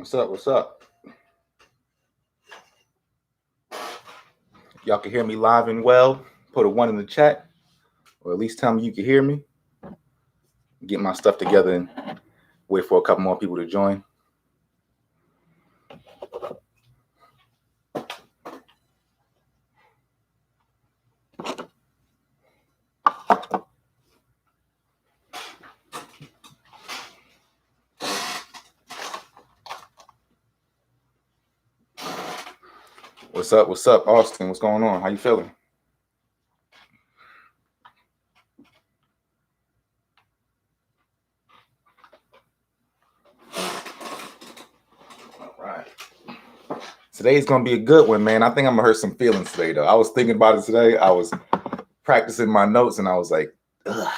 What's up? What's up? Y'all can hear me live and well. Put a one in the chat, or at least tell me you can hear me. Get my stuff together and wait for a couple more people to join. What's up? What's up, Austin? What's going on? How you feeling? All right. Today's gonna be a good one, man. I think I'm gonna hurt some feelings today, though. I was thinking about it today. I was practicing my notes, and I was like, ugh,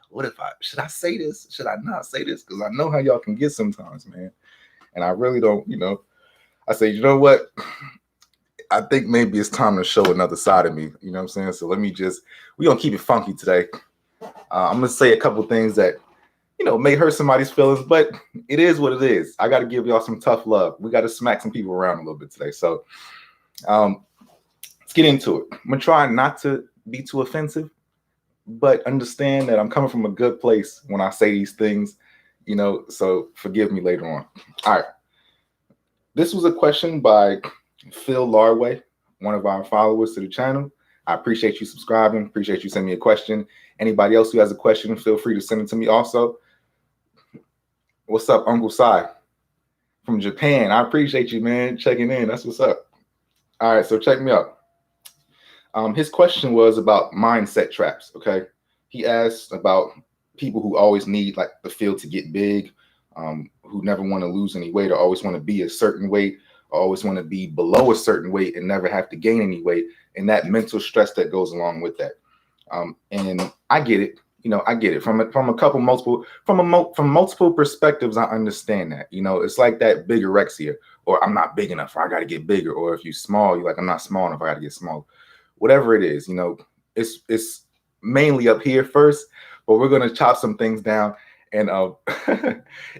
what if should I say this? Should I not say this? Because I know how y'all can get sometimes, man. And I really don't, I say, you know what? I think maybe it's time to show another side of me. You know what I'm saying? So we're going to keep it funky today. I'm going to say a couple things that, may hurt somebody's feelings, but it is what it is. I got to give y'all some tough love. We got to smack some people around a little bit today. So let's get into it. I'm going to try not to be too offensive, but understand that I'm coming from a good place when I say these things, so forgive me later on. All right. This was a question by Phil Larway, one of our followers to the channel. I appreciate you subscribing. Appreciate you sending me a question. Anybody else who has a question, feel free to send it to me also. What's up, Uncle Sai from Japan? I appreciate you, man, checking in. That's what's up. All right, so check me out. His question was about mindset traps, okay? He asked about people who always need like the field to get big, who never want to lose any weight or always want to be a certain weight, or always want to be below a certain weight and never have to gain any weight, and that mental stress that goes along with that. And I get it. I get it from multiple perspectives. I understand that. It's like that bigorexia, or I'm not big enough, or I got to get bigger, or if you're small, you're like, I'm not small enough, I got to get smaller. Whatever it is, it's mainly up here first, but we're gonna chop some things down. And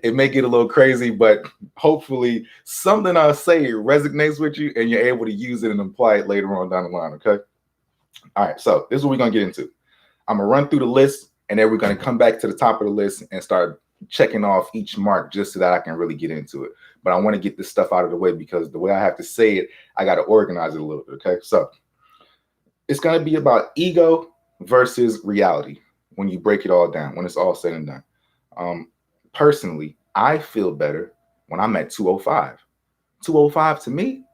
it may get a little crazy, but hopefully something I say resonates with you and you're able to use it and apply it later on down the line, okay? All right, so this is what we're going to get into. I'm going to run through the list, and then we're going to come back to the top of the list and start checking off each mark just so that I can really get into it. But I want to get this stuff out of the way because the way I have to say it, I got to organize it a little bit, okay? So it's going to be about ego versus reality when you break it all down, when it's all said and done. Personally, I feel better when I'm at 205. 205 to me,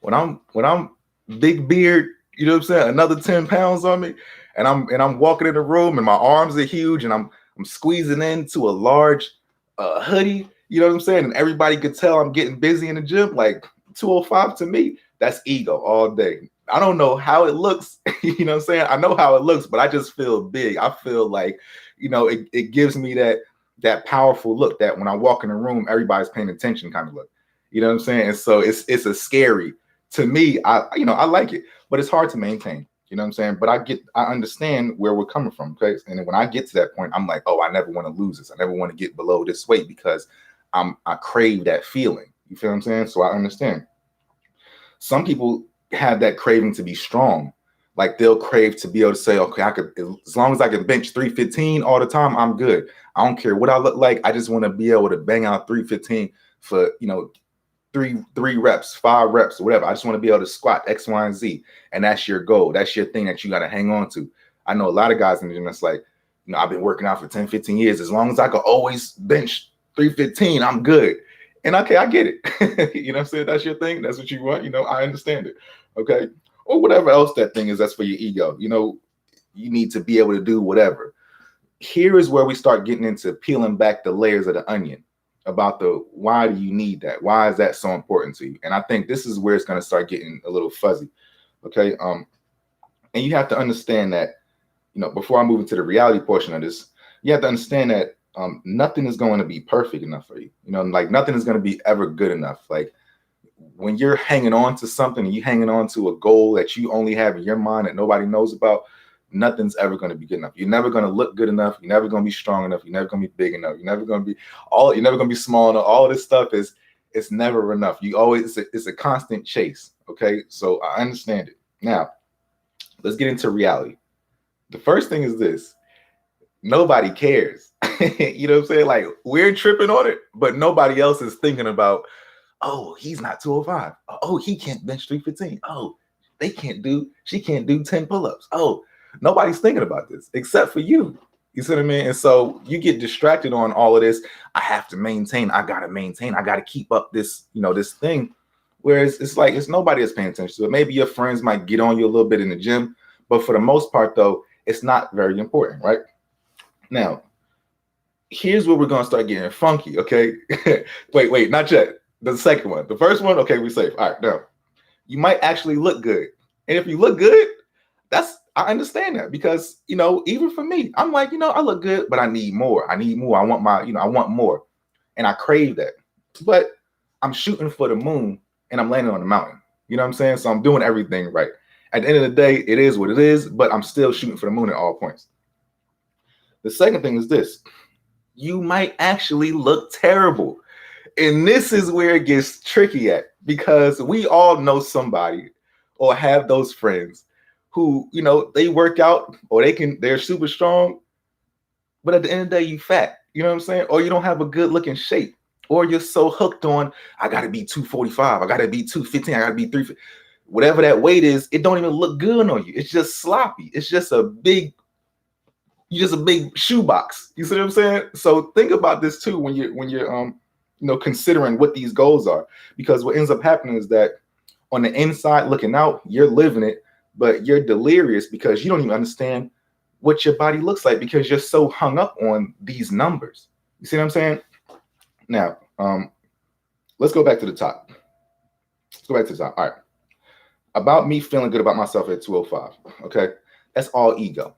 when I'm big beard, you know what I'm saying, another 10 pounds on me, and I'm walking in the room and my arms are huge and I'm squeezing into a large hoodie, you know what I'm saying, and everybody could tell I'm getting busy in the gym. Like 205 to me, that's ego all day. I don't know how it looks, you know what I'm saying? I know how it looks, but I just feel big. I feel like, it gives me that powerful look that when I walk in the room, everybody's paying attention kind of look. You know what I'm saying? And so it's a scary, to me, I like it, but it's hard to maintain. You know what I'm saying? But I understand where we're coming from. Okay. And then when I get to that point, I'm like, oh, I never want to lose this. I never want to get below this weight because I crave that feeling. You feel what I'm saying? So I understand. Some people have that craving to be strong. Like they'll crave to be able to say, okay, as long as I can bench 315 all the time, I'm good. I don't care what I look like. I just want to be able to bang out 315 for, three reps, 5 reps, or whatever. I just want to be able to squat X, Y, and Z. And that's your goal. That's your thing that you got to hang on to. I know a lot of guys in the gym that's like, I've been working out for 10, 15 years. As long as I can always bench 315, I'm good. And okay, I get it. You know what I'm saying? That's your thing. That's what you want. I understand it. Okay. Or whatever else that thing is, that's for your ego. You need to be able to do whatever. Here is where we start getting into peeling back the layers of the onion about why do you need that? Why is that so important to you? And I think this is where it's going to start getting a little fuzzy. Okay. And you have to understand that, before I move into the reality portion of this, you have to understand that nothing is going to be perfect enough for you. Like nothing is going to be ever good enough. Like when you're hanging on to something and you hanging on to a goal that you only have in your mind that nobody knows about, nothing's ever going to be good enough. You're never going to look good enough. You're never going to be strong enough. You're never going to be big enough. You're never going to be small enough. All of this stuff is It's never enough. You always it's a constant chase. Okay, so I understand it. Now let's get into reality. The first thing is this: nobody cares. You know what I'm saying? Like we're tripping on it, but nobody else is thinking about, oh, he's not 205. Oh, he can't bench 315. Oh, she can't do 10 pull-ups. Oh, nobody's thinking about this except for you. You see what I mean? And so you get distracted on all of this. I have to maintain, I gotta keep up this, this thing. Whereas it's like it's nobody that's paying attention to it. Maybe your friends might get on you a little bit in the gym, but for the most part, though, it's not very important, right? Now, here's where we're gonna start getting funky, okay? wait, not yet. The second one. The first one, okay, we're safe. All right, now you might actually look good. And if you look good, I understand that because even for me, I'm like, I look good, but I need more. I need more. I want I want more. And I crave that. But I'm shooting for the moon and I'm landing on the mountain. You know what I'm saying? So I'm doing everything right. At the end of the day, it is what it is, but I'm still shooting for the moon at all points. The second thing is this: you might actually look terrible. And this is where it gets tricky at, because we all know somebody or have those friends who, they work out or they're super strong, but at the end of the day, you fat, you know what I'm saying? Or you don't have a good looking shape, or you're so hooked on, I got to be 245, I got to be 215, I got to be 350. Whatever that weight is, it don't even look good on you. It's just sloppy. It's just a big shoebox. You see what I'm saying? So think about this too when you're considering what these goals are, because what ends up happening is that on the inside looking out, you're living it, but you're delirious because you don't even understand what your body looks like because you're so hung up on these numbers. You see what I'm saying? Now, let's go back to the top. All right. About me feeling good about myself at 205. Okay. That's all ego.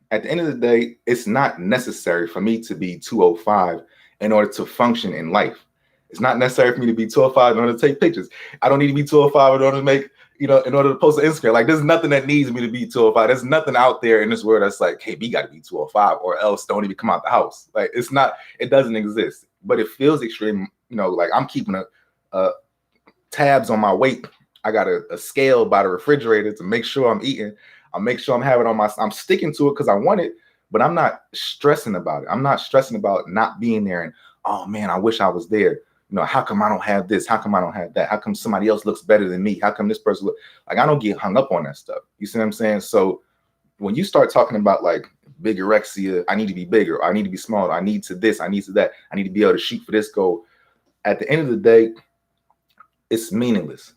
At the end of the day, it's not necessary for me to be 205 in order to function in life. It's not necessary for me to be 205 in order to take pictures. I don't need to be 205 in order to make, in order to post on Instagram. Like, there's nothing that needs me to be 205. There's nothing out there in this world that's like, hey, we got to be 205 or else don't even come out the house. Like, it doesn't exist. But it feels extreme, like I'm keeping a tabs on my weight. I got a scale by the refrigerator to make sure I'm eating. I'll make sure I'm having it on I'm sticking to it because I want it, but I'm not stressing about it. I'm not stressing about not being there and, oh man, I wish I was there. How come I don't have this? How come I don't have that? How come somebody else looks better than me? How come this person I don't get hung up on that stuff. You see what I'm saying? So when you start talking about like bigorexia, I need to be bigger, or I need to be smaller, I need to this, I need to that, I need to be able to shoot for this goal. At the end of the day, it's meaningless.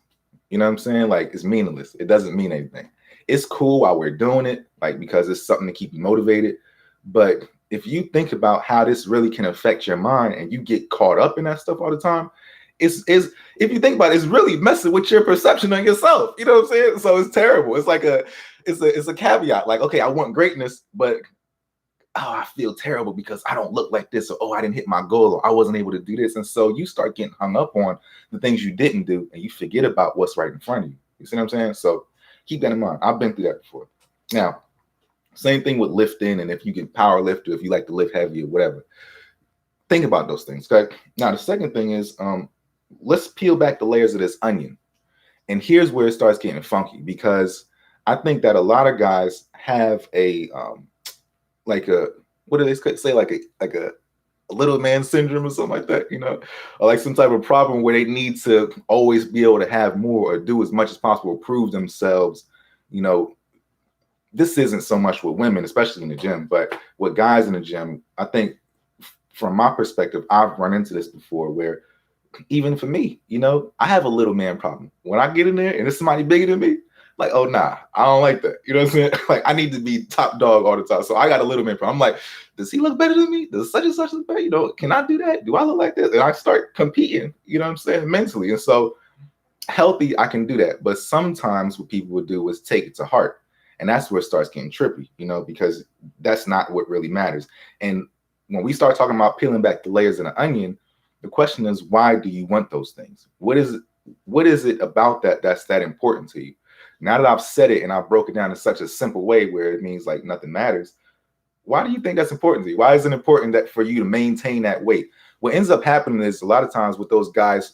You know what I'm saying? Like, it's meaningless. It doesn't mean anything. It's cool while we're doing it, like, because it's something to keep you motivated. But if you think about how this really can affect your mind and you get caught up in that stuff all the time, if you think about it, it's really messing with your perception of yourself. You know what I'm saying? So it's terrible. It's like it's a caveat. Like, okay, I want greatness, but I feel terrible because I don't look like this, or I didn't hit my goal, or I wasn't able to do this. And so you start getting hung up on the things you didn't do, and you forget about what's right in front of you. You see what I'm saying? So keep that in mind. I've been through that before. Now, same thing with lifting, and if you can power lift, or if you like to lift heavy or whatever. Think about those things, okay? Now, the second thing is, let's peel back the layers of this onion. And here's where it starts getting funky, because I think that a lot of guys have a what do they say, like a little man syndrome or something like that, or like some type of problem where they need to always be able to have more or do as much as possible, prove themselves. This isn't so much with women, especially in the gym, but with guys in the gym, I think from my perspective, I've run into this before where even for me, I have a little man problem. When I get in there and there's somebody bigger than me, like, oh, nah, I don't like that. You know what I'm saying? Like, I need to be top dog all the time. So I got a little man problem. I'm like, does he look better than me? Does such and such look better? Can I do that? Do I look like this? And I start competing, you know what I'm saying, mentally. And so healthy, I can do that. But sometimes what people would do is take it to heart. And that's where it starts getting trippy, because that's not what really matters. And when we start talking about peeling back the layers of the onion, the question is, why do you want those things? What is it about that's that important to you? Now that I've said it and I've broke it down in such a simple way where it means like nothing matters, why do you think that's important to you? Why is it important that for you to maintain that weight? What ends up happening is a lot of times with those guys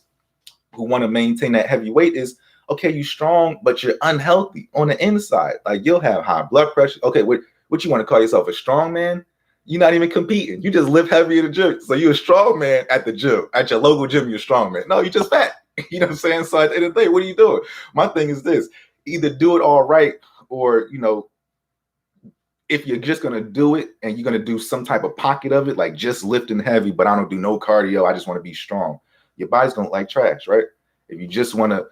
who want to maintain that heavy weight is, okay, you strong, but you're unhealthy on the inside. Like you'll have high blood pressure. Okay, what you want to call yourself, a strong man? You're not even competing. You just lift heavy in the gym. So you're a strong man at the gym. At your local gym, you're a strong man. No, you're just fat. You know what I'm saying? So at the end of the day, what are you doing? My thing is this: either do it all right, or if you're just gonna do it and you're gonna do some type of pocket of it, like just lifting heavy, but I don't do no cardio, I just want to be strong. Your body's gonna like trash, right? If you just want to,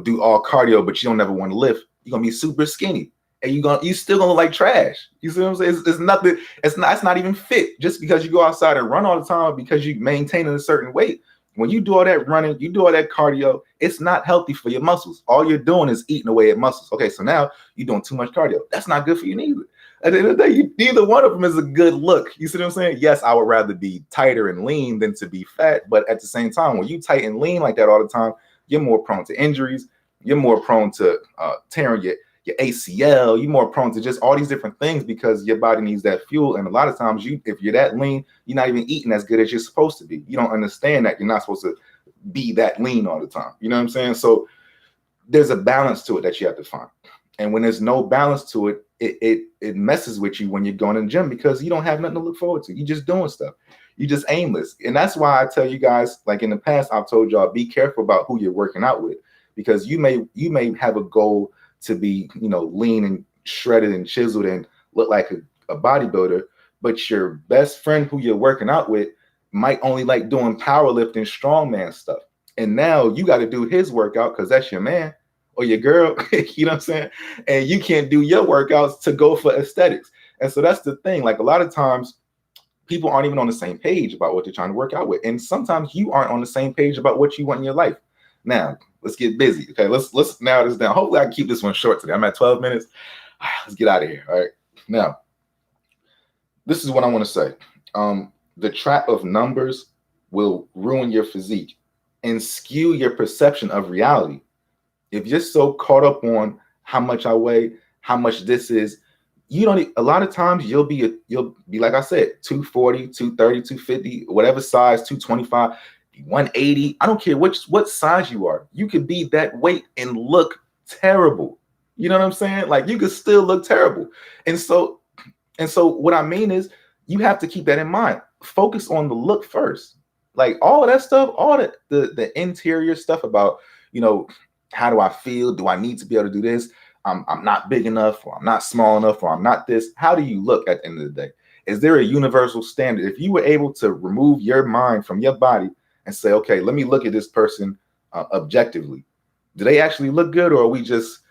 do all cardio, but you don't ever want to lift, you're gonna be super skinny, and you still gonna look like trash. You see what I'm saying? It's nothing. It's not even fit. Just because you go outside and run all the time, because you maintaining a certain weight. When you do all that running, you do all that cardio, it's not healthy for your muscles. All you're doing is eating away at muscles. Okay, so now you're doing too much cardio. That's not good for you neither. At the end of the day, neither one of them is a good look. You see what I'm saying? Yes, I would rather be tighter and lean than to be fat. But at the same time, when you tight and lean like that all the time, you're more prone to injuries. You're more prone to tearing your ACL. You're more prone to just all these different things because your body needs that fuel. And a lot of times, if you're that lean, you're not even eating as good as you're supposed to be. You don't understand that you're not supposed to be that lean all the time. You know what I'm saying? So there's a balance to it that you have to find. And when there's no balance to it, it messes with you when you're going to the gym because you don't have nothing to look forward to. You're just doing stuff. You're just aimless. And that's why I tell you guys, like in the past, I've told y'all, be careful about who you're working out with, because you may have a goal to be, lean and shredded and chiseled and look like a bodybuilder, but your best friend who you're working out with might only like doing powerlifting, strongman stuff. And now you got to do his workout because that's your man or your girl, you know what I'm saying? And you can't do your workouts to go for aesthetics. And so that's the thing. Like a lot of times people aren't even on the same page about what they're trying to work out with. And sometimes you aren't on the same page about what you want in your life. Now, let's get busy. Okay, let's narrow this down. Hopefully I can keep this one short today. I'm at 12 minutes. All right, let's get out of here. All right. Now, this is what I want to say. The trap of numbers will ruin your physique and skew your perception of reality. If you're so caught up on how much I weigh, how much this is, a lot of times you'll be like I said, 240, 230, 250, whatever size, 225, 180. I don't care what size you are. You could be that weight and look terrible. You know what I'm saying? Like you could still look terrible. And so what I mean is you have to keep that in mind. Focus on the look first. Like all of that stuff, all the interior stuff about, how do I feel? Do I need to be able to do this? I'm not big enough, or I'm not small enough, or I'm not this. How do you look at the end of the day? Is there a universal standard? If you were able to remove your mind from your body and say, okay, let me look at this person objectively. Do they actually look good, or are we just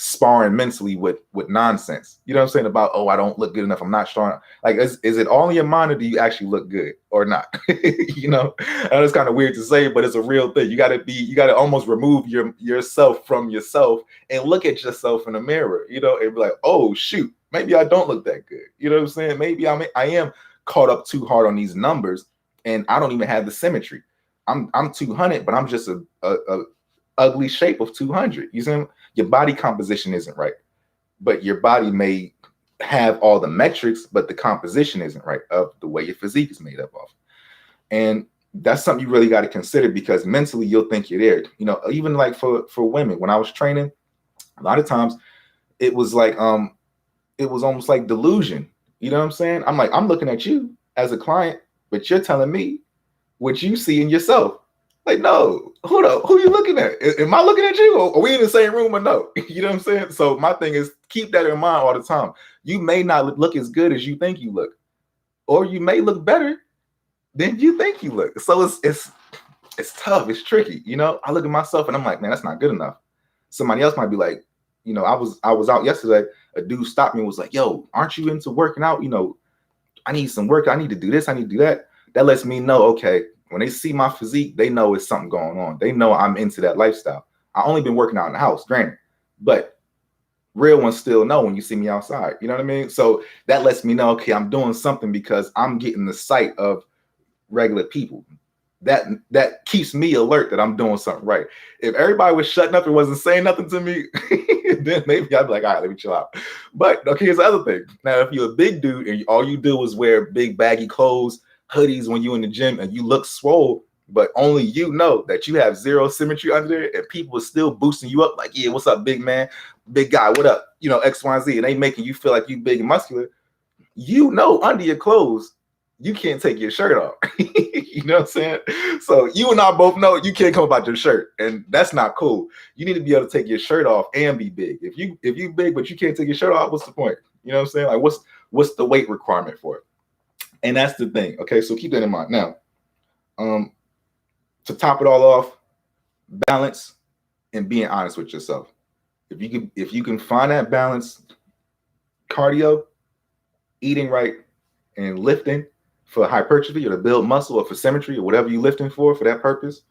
sparring mentally with nonsense? You know what I'm saying? About, oh, I don't look good enough, I'm not strong. Like, is it all in your mind, or do you actually look good or not? I know it's kind of weird to say, but it's a real thing. You gotta almost remove yourself from yourself and look at yourself in the mirror, and be like, oh shoot, maybe I don't look that good. You know what I'm saying? Maybe I am caught up too hard on these numbers, and I don't even have the symmetry. I'm 200, but I'm just a ugly shape of 200. You see, your body composition isn't right, but your body may have all the metrics, but the composition isn't right of the way your physique is made up of. And that's something you really got to consider, because mentally you'll think you're there. Even like for women, when I was training, a lot of times it was like it was almost like delusion. You know what I'm saying? I'm looking at you as a client, but you're telling me what you see in yourself. Like, no, who are you looking at? Am I looking at you? Or are we in the same room or no? You know what I'm saying? So my thing is, keep that in mind all the time. You may not look as good as you think you look, or you may look better than you think you look. So it's tough. It's tricky. I look at myself and I'm like, man, that's not good enough. Somebody else might be like, I was out yesterday. A dude stopped me and was like, yo, aren't you into working out? I need some work. I need to do this. I need to do that. That lets me know, okay, when they see my physique, they know it's something going on. They know I'm into that lifestyle. I only been working out in the house, granted, but real ones still know when you see me outside. You know what I mean? So that lets me know, okay, I'm doing something because I'm getting the sight of regular people. That keeps me alert that I'm doing something right. If everybody was shutting up and wasn't saying nothing to me, then maybe I'd be like, all right, let me chill out. But okay, here's the other thing. Now, if you're a big dude and all you do is wear big baggy clothes, hoodies when you're in the gym and you look swole, but only you know that you have zero symmetry under there, and people are still boosting you up like, yeah, what's up, big man, big guy, what up, you know, X, Y, and Z, and they making you feel like you big and muscular. You know, under your clothes, you can't take your shirt off. You know what I'm saying? So you and I both know you can't come about your shirt, and that's not cool. You need to be able to take your shirt off and be big. If you big but you can't take your shirt off, what's the point? You know what I'm saying? Like, what's the weight requirement for it? And that's the thing. Okay, so keep that in mind. Now, to top it all off, balance and being honest with yourself. If you can find that balance, cardio, eating right, and lifting for hypertrophy or to build muscle or for symmetry or whatever you're lifting for that purpose,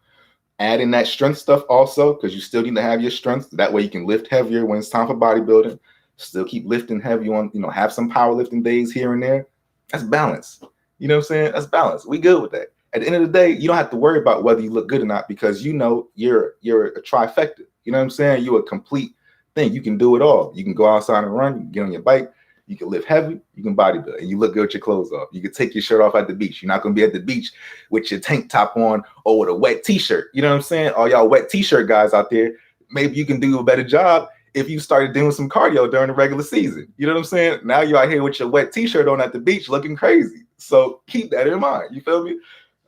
add in that strength stuff also, because you still need to have your strength. That way you can lift heavier when it's time for bodybuilding. Still keep lifting heavy on, you know, have some powerlifting days here and there. That's balance. You know what I'm saying? That's balance. We good with that. At the end of the day, you don't have to worry about whether you look good or not, because you know you're a trifecta. You know what I'm saying? You're a complete thing. You can do it all. You can go outside and run, you can get on your bike, you can lift heavy, you can bodybuild, and you look good with your clothes off. You can take your shirt off at the beach. You're not going to be at the beach with your tank top on or with a wet t-shirt. You know what I'm saying? All y'all wet t-shirt guys out there, maybe you can do a better job if you started doing some cardio during the regular season. You know what I'm saying? Now you're out here with your wet t-shirt on at the beach looking crazy. So keep that in mind. You feel me?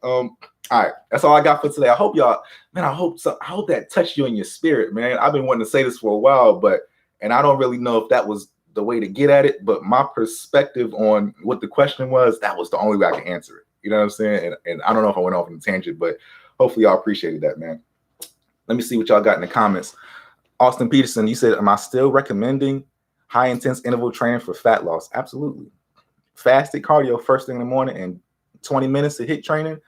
All right, that's all I got for today. I hope y'all, man, I hope that touched you in your spirit, man. I've been wanting to say this for a while, and I don't really know if that was the way to get at it, but my perspective on what the question was, that was the only way I can answer it. You know what I'm saying? And I don't know if I went off on a tangent, but hopefully y'all appreciated that, man. Let me see what y'all got in the comments. Austin Peterson, you said, am I still recommending high intense interval training for fat loss? Absolutely. Fasted cardio first thing in the morning and 20 minutes to hit training.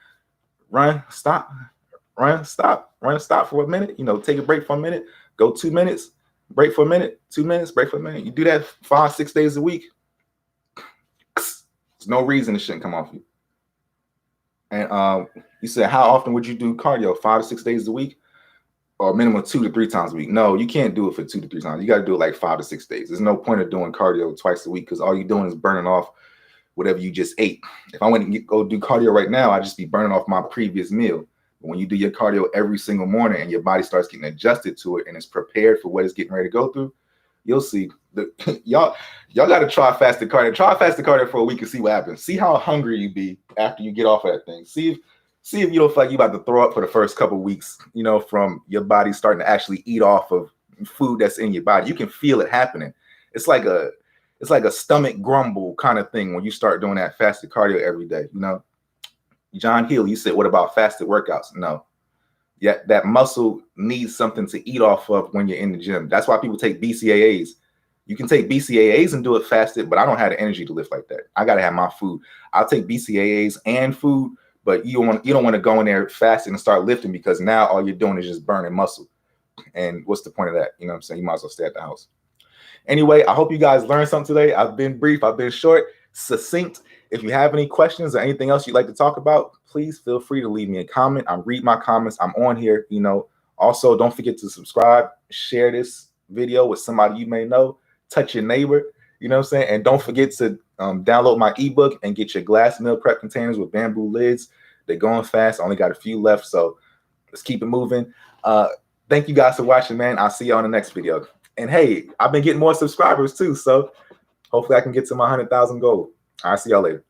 Run, stop for a minute. You know, take a break for a minute, go 2 minutes, break for a minute, 2 minutes, break for a minute. You do that 5-6 days a week. There's no reason it shouldn't come off you. And you said, how often would you do cardio? 5 to 6 days a week, or minimum 2 to 3 times a week? No, you can't do it for 2 to 3 times. You got to do it like 5 to 6 days. There's no point of doing cardio twice a week, because all you're doing is burning off whatever you just ate. If I went to go do cardio right now, I'd just be burning off my previous meal. But when you do your cardio every single morning and your body starts getting adjusted to it and it's prepared for what it's getting ready to go through, you'll see. Y'all got to try fasted cardio. Try fasted cardio for a week and see what happens. See how hungry you be after you get off of that thing. See if you don't feel like you about to throw up for the first couple of weeks, you know, from your body starting to actually eat off of food that's in your body. You can feel it happening. It's like a stomach grumble kind of thing when you start doing that fasted cardio every day, you know. John Hill, you said, what about fasted workouts? No. Yeah, that muscle needs something to eat off of when you're in the gym. That's why people take BCAAs. You can take BCAAs and do it fasted, but I don't have the energy to lift like that. I got to have my food. I'll take BCAAs and food, but you don't want to go in there fasting and start lifting, because now all you're doing is just burning muscle. And what's the point of that? You know what I'm saying? You might as well stay at the house. Anyway, I hope you guys learned something today. I've been brief, I've been short, succinct. If you have any questions or anything else you'd like to talk about, please feel free to leave me a comment. I read my comments. I'm on here, you know. Also, don't forget to subscribe, share this video with somebody you may know, touch your neighbor, you know what I'm saying? And don't forget to download my ebook and get your glass meal prep containers with bamboo lids. They're going fast. I only got a few left, so let's keep it moving. Thank you guys for watching, man. I'll see you on the next video. And hey, I've been getting more subscribers too, so hopefully I can get to my 100,000 goal. I'll see y'all later.